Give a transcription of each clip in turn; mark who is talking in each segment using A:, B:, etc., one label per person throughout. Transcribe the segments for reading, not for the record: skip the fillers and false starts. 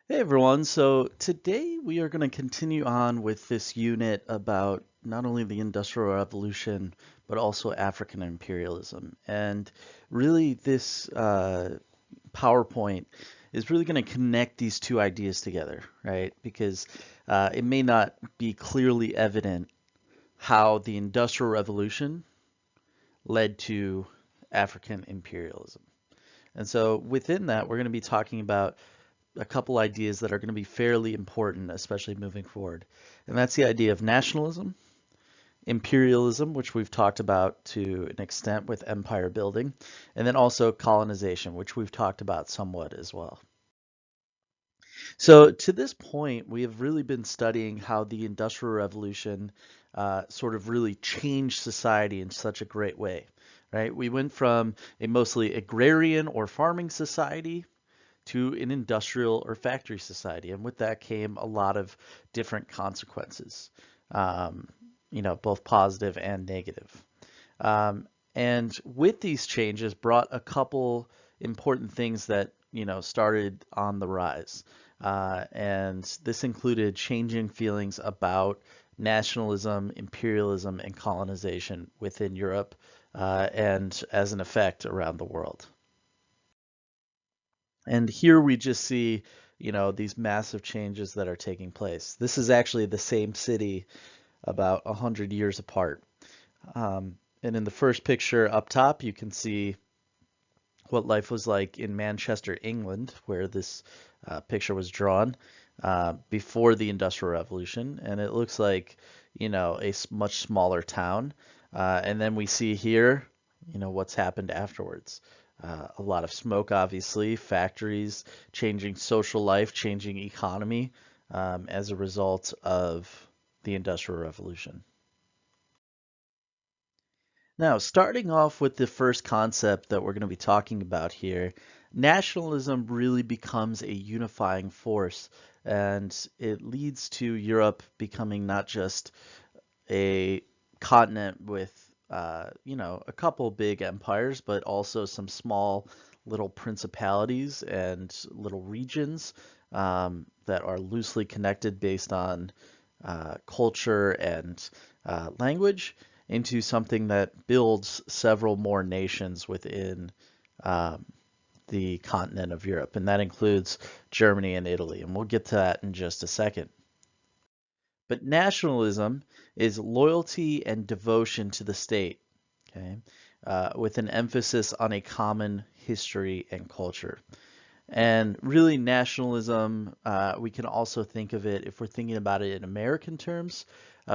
A: Hey everyone, so today we are going to continue on with this unit about not only the Industrial Revolution, but also African imperialism. And really, this PowerPoint is really going to connect these two ideas together, right? Because it may not be clearly evident how the Industrial Revolution led to African imperialism. And so within that, we're going to be talking about a couple ideas that are going to be fairly important, especially moving forward. And that's the idea of nationalism, imperialism, which we've talked about to an extent with empire building, and then also colonization, which we've talked about somewhat as well. So to this point, we have really been studying how the Industrial Revolution sort of really changed society in such a great way, right? We went from a mostly agrarian or farming society to an industrial or factory society. And with that came a lot of different consequences, um, both positive and negative. And with these changes brought a couple important things that, started on the rise. And this included changing feelings about nationalism, imperialism, and colonization within Europe, and as an effect around the world. And here we just see, these massive changes that are taking place. This is actually the same city about 100 years apart. And in the first picture up top, you can see what life was like in Manchester, England, where this picture was drawn before the Industrial Revolution. And it looks like, a much smaller town. And then we see here, what's happened afterwards. A lot of smoke, obviously, factories, changing social life, changing economy as a result of the Industrial Revolution. Now, starting off with the first concept that we're going to be talking about here, nationalism really becomes a unifying force, and it leads to Europe becoming not just a continent with, a couple big empires, but also some small little principalities and little regions that are loosely connected based on culture and language into something that builds several more nations within um, the continent of Europe, and that includes Germany and Italy. And we'll get to that in just a second. But nationalism is loyalty and devotion to the state, okay, with an emphasis on a common history and culture. And really, nationalism, we can also think of it, if we're thinking about it in American terms,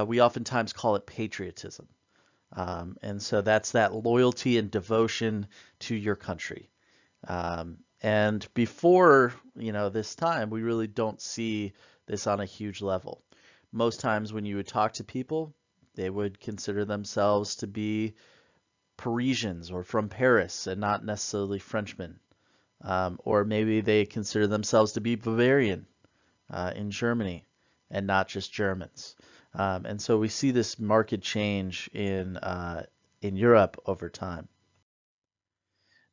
A: we oftentimes call it patriotism. And so that's that loyalty and devotion to your country. And before, this time, we really don't see this on a huge level. Most times when you would talk to people, they would consider themselves to be Parisians or from Paris and not necessarily Frenchmen. Or maybe they consider themselves to be Bavarian in Germany and not just Germans. And so we see this marked change in Europe over time.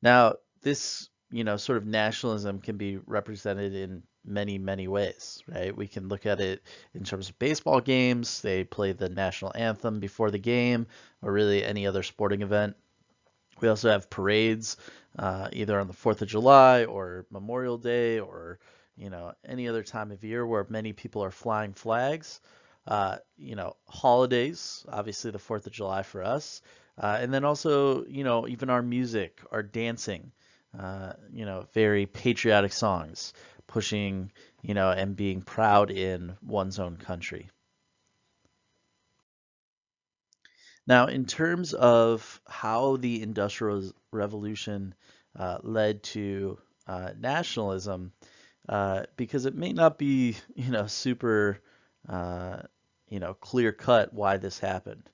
A: Now, this, sort of nationalism can be represented in many, many ways, right? We can look at it in terms of baseball games. They play the national anthem before the game, or really any other sporting event. We also have parades, either on the 4th of July or Memorial Day or, any other time of year where many people are flying flags. Holidays, obviously the 4th of July for us. And then also, even our music, our dancing, very patriotic songs, pushing, and being proud in one's own country. Now, in terms of how the Industrial Revolution led to nationalism, because it may not be, super, uh, clear cut why this happened.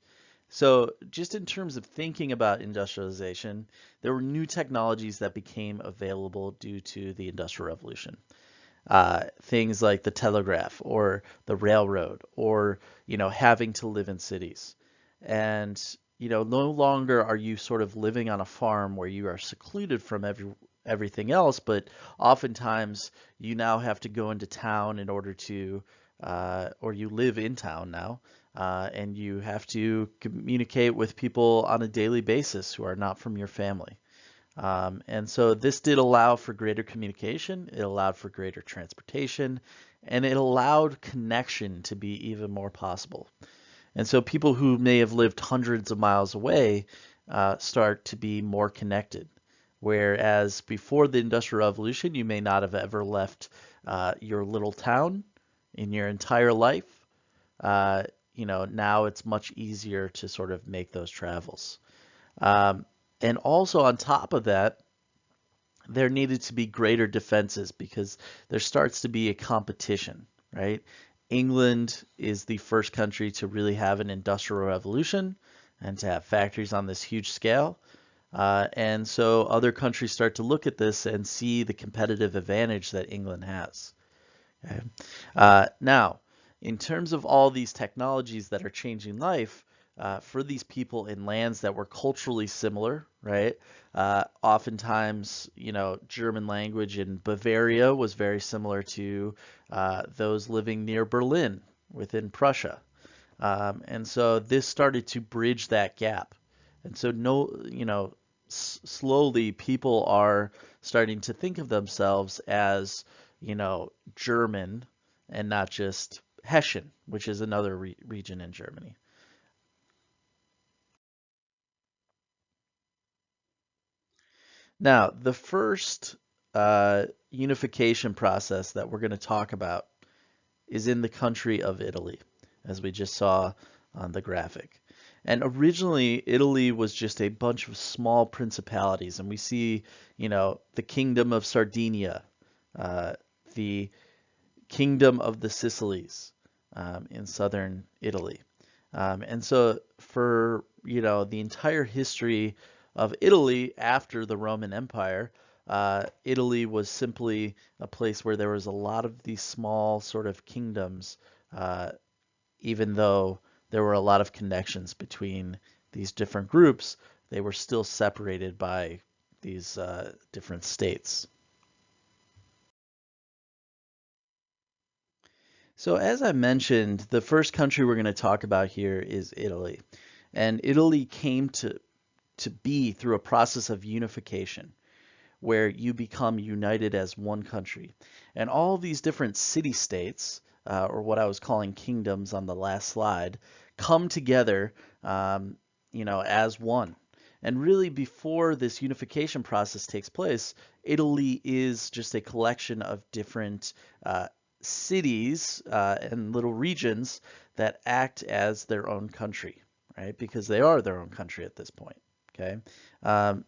A: So, just in terms of thinking about industrialization, there were new technologies that became available due to the Industrial Revolution. Things like the telegraph or the railroad or, having to live in cities. And, no longer are you sort of living on a farm where you are secluded from everything else, but oftentimes you now have to go into town in order to, or you live in town now, and you have to communicate with people on a daily basis who are not from your family. And so this did allow for greater communication, it allowed for greater transportation, and it allowed connection to be even more possible. And so people who may have lived hundreds of miles away start to be more connected. Whereas before the Industrial Revolution, you may not have ever left your little town in your entire life. Uh, now it's much easier to sort of make those travels. Um, and also on top of that, there needed to be greater defenses because there starts to be a competition, right? England is the first country to really have an industrial revolution and to have factories on this huge scale. And so other countries start to look at this and see the competitive advantage that England has. Okay? Now, in terms of all these technologies that are changing life, for these people in lands that were culturally similar, right? Oftentimes, German language in Bavaria was very similar to those living near Berlin within Prussia. And so this started to bridge that gap. And so slowly people are starting to think of themselves as, German and not just Hessian, which is another region in Germany. Now, the first unification process that we're going to talk about is in the country of Italy, as we just saw on the graphic. And originally, Italy was just a bunch of small principalities, and we see, the Kingdom of Sardinia, the Kingdom of the Sicilies in southern Italy. And so for, the entire history of Italy after the Roman Empire, Italy was simply a place where there was a lot of these small sort of kingdoms, uh, even though there were a lot of connections between these different groups, they were still separated by these different states. So as I mentioned, the first country we're going to talk about here is Italy. And Italy came to be through a process of unification where you become united as one country. And all these different city-states, or what I was calling kingdoms on the last slide, come together, as one. And really, before this unification process takes place, Italy is just a collection of different cities and little regions that act as their own country, right? Because they are their own country at this point. Okay,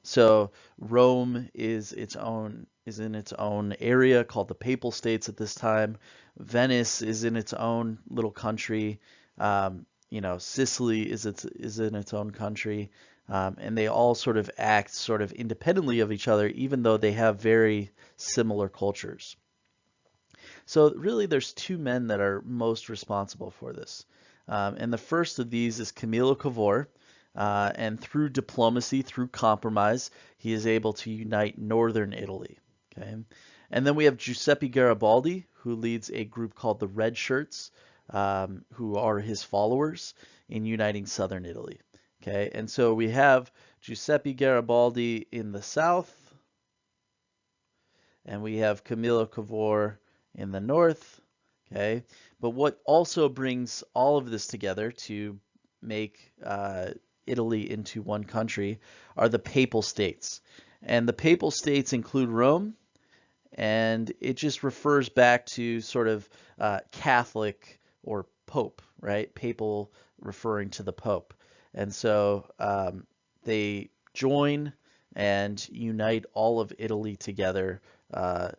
A: so Rome is in its own area called the Papal States at this time. Venice is in its own little country. Sicily is in its own country, and they all sort of act sort of independently of each other, even though they have very similar cultures. So really, there's two men that are most responsible for this. And the first of these is Camillo Cavour. And through diplomacy, through compromise, he is able to unite northern Italy. Okay, and then we have Giuseppe Garibaldi, who leads a group called the Red Shirts, who are his followers in uniting southern Italy. Okay, and so we have Giuseppe Garibaldi in the south, and we have Camillo Cavour in the north. Okay, but what also brings all of this together to make Italy into one country are the Papal States. And the Papal States include Rome, and it just refers back to sort of Catholic or Pope, right? Papal referring to the Pope. And so they join and unite all of Italy together, uh,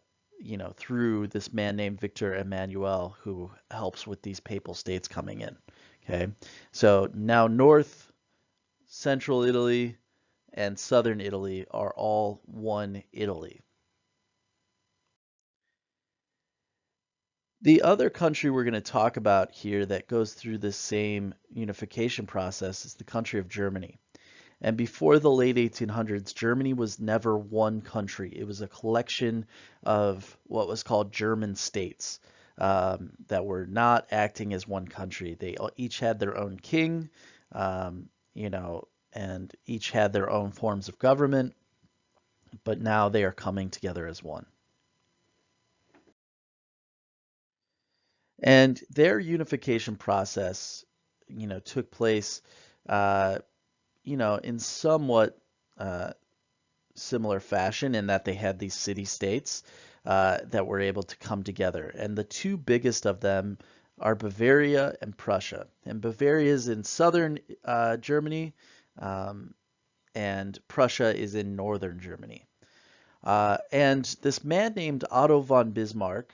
A: through this man named Victor Emmanuel, who helps with these Papal States coming in. Okay, so now North, Central Italy, and Southern Italy are all one Italy. The other country we're going to talk about here that goes through this same unification process is the country of Germany. And before the late 1800s, Germany was never one country. It was a collection of what was called German states that were not acting as one country. They each had their own king, you know, and each had their own forms of government, but now they are coming together as one. And their unification process, took place, uh, in somewhat uh, similar fashion in that they had these city-states that were able to come together. And the two biggest of them are Bavaria and Prussia. And Bavaria is in southern Germany, um, and Prussia is in northern Germany. And this man named Otto von Bismarck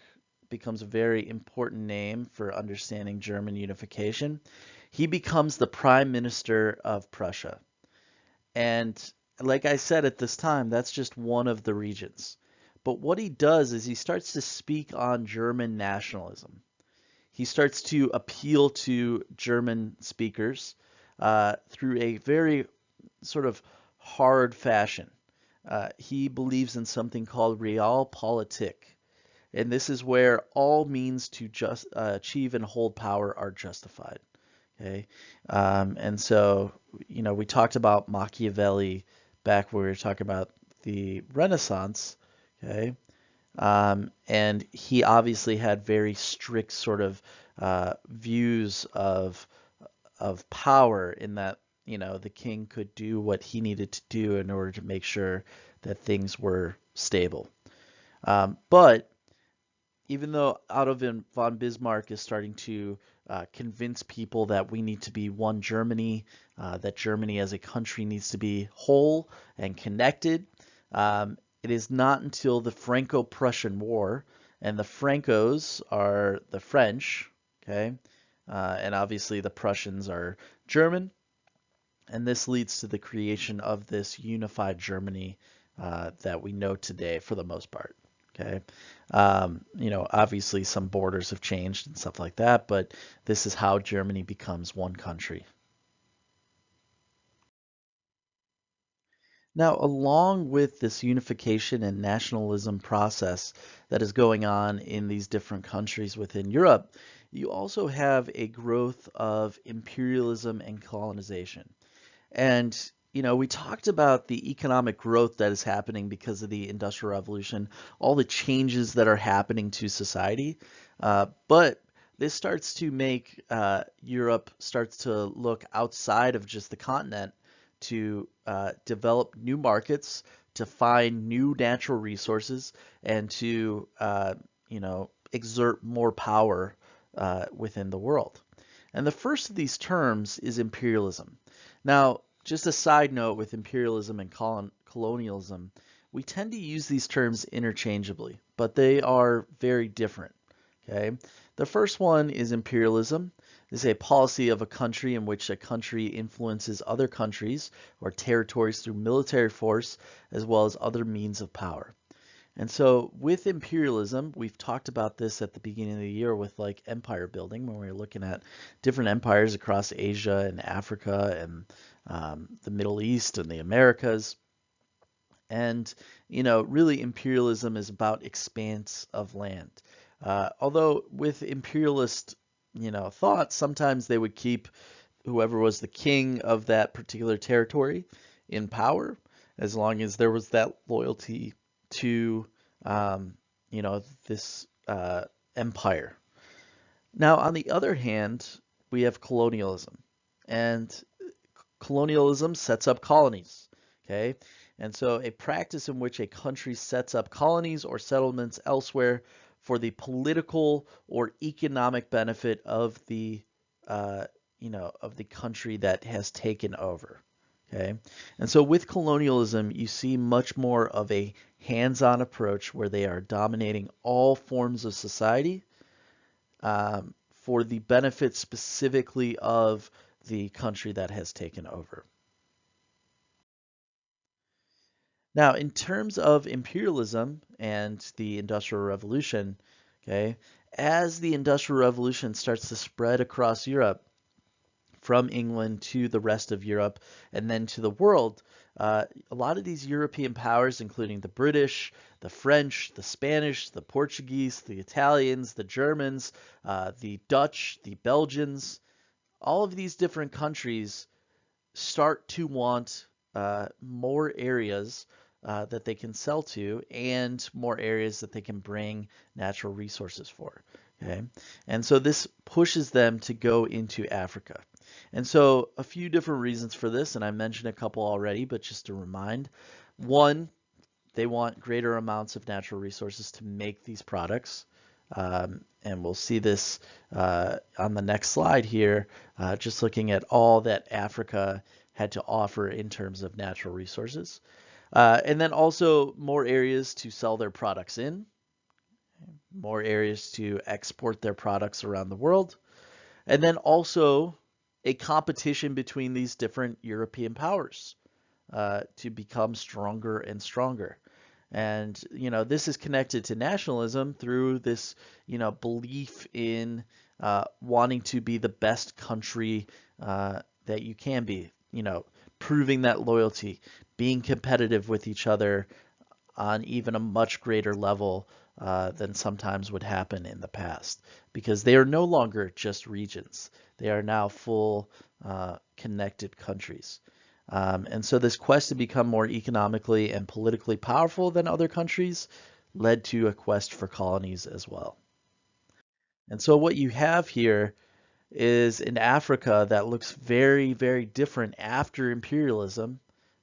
A: becomes a very important name for understanding German unification. He becomes the prime minister of Prussia. And like I said at this time, that's just one of the regions. But what he does is he starts to speak on German nationalism. He starts to appeal to German speakers through a very sort of hard fashion. He believes in something called realpolitik, and this is where all means to just achieve and hold power are justified. Okay, and so we talked about Machiavelli back when we were talking about the Renaissance. Okay, and he obviously had very strict sort of views of power in that the king could do what he needed to do in order to make sure that things were stable. But even though Otto von Bismarck is starting to convince people that we need to be one Germany, that Germany as a country needs to be whole and connected, it is not until the Franco-Prussian War, and the Francos are the French, okay, and obviously the Prussians are German, and this leads to the creation of this unified Germany that we know today for the most part. Okay. Obviously some borders have changed and stuff like that, but this is how Germany becomes one country. Now, along with this unification and nationalism process that is going on in these different countries within Europe, you also have a growth of imperialism and colonization. And, we talked about the economic growth that is happening because of the Industrial Revolution, all the changes that are happening to society. But this starts to make Europe starts to look outside of just the continent to develop new markets, to find new natural resources, and to, exert more power within the world. And the first of these terms is imperialism. Now, just a side note with imperialism and colonialism, we tend to use these terms interchangeably, but they are very different. Okay, the first one is imperialism. This is a policy of a country in which a country influences other countries or territories through military force as well as other means of power. And so with imperialism, we've talked about this at the beginning of the year with like empire building when we were looking at different empires across Asia and Africa and the Middle East and the Americas. And, really imperialism is about expanse of land. Although with imperialist, thought, sometimes they would keep whoever was the king of that particular territory in power as long as there was that loyalty to this empire. Now, on the other hand, we have colonialism, and colonialism sets up colonies. Okay, and so a practice in which a country sets up colonies or settlements elsewhere for the political or economic benefit of the of the country that has taken over. Okay, and so with colonialism, you see much more of a hands-on approach where they are dominating all forms of society for the benefit specifically of the country that has taken over. Now, in terms of imperialism and the Industrial Revolution, okay, as the Industrial Revolution starts to spread across Europe, from England to the rest of Europe and then to the world, a lot of these European powers, including the British, the French, the Spanish, the Portuguese, the Italians, the Germans, the Dutch, the Belgians, all of these different countries start to want more areas that they can sell to and more areas that they can bring natural resources for. Okay, and so this pushes them to go into Africa. And so a few different reasons for this, and I mentioned a couple already, but just to remind, one, they want greater amounts of natural resources to make these products. And we'll see this on the next slide here, just looking at all that Africa had to offer in terms of natural resources. And then also more areas to sell their products in, more areas to export their products around the world, and then also a competition between these different European powers to become stronger and stronger. And, this is connected to nationalism through this, belief in wanting to be the best country that you can be, proving that loyalty, being competitive with each other on even a much greater level than sometimes would happen in the past, because they are no longer just regions. They are now full connected countries. And so this quest to become more economically and politically powerful than other countries led to a quest for colonies as well. And so what you have here is in Africa that looks very, very different after imperialism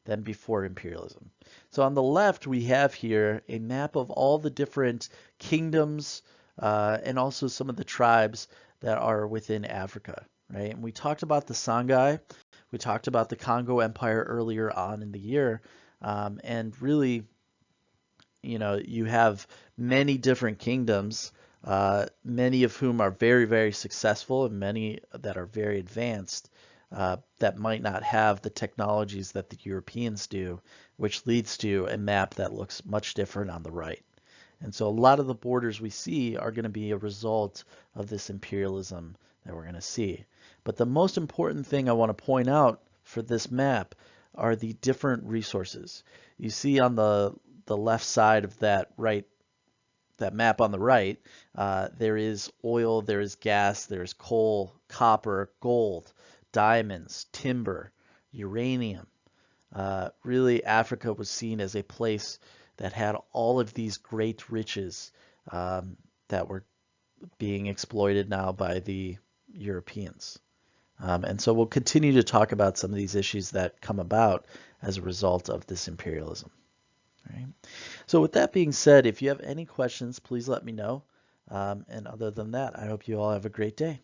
A: than before imperialism. So on the left, we have here a map of all the different kingdoms and also some of the tribes that are within Africa, right? And we talked about the Songhai. We talked about the Congo Empire earlier on in the year. And really, you have many different kingdoms, many of whom are very, very successful and many that are very advanced, that might not have the technologies that the Europeans do, which leads to a map that looks much different on the right. And so a lot of the borders we see are going to be a result of this imperialism that we're going to see. But the most important thing I want to point out for this map are the different resources. You see on the left side of that map on the right, there is oil, there is gas, there is coal, copper, gold, diamonds, timber, uranium. Really, Africa was seen as a place that had all of these great riches that were being exploited now by the Europeans. And so we'll continue to talk about some of these issues that come about as a result of this imperialism. All right. So with that being said, if you have any questions, please let me know. And other than that, I hope you all have a great day.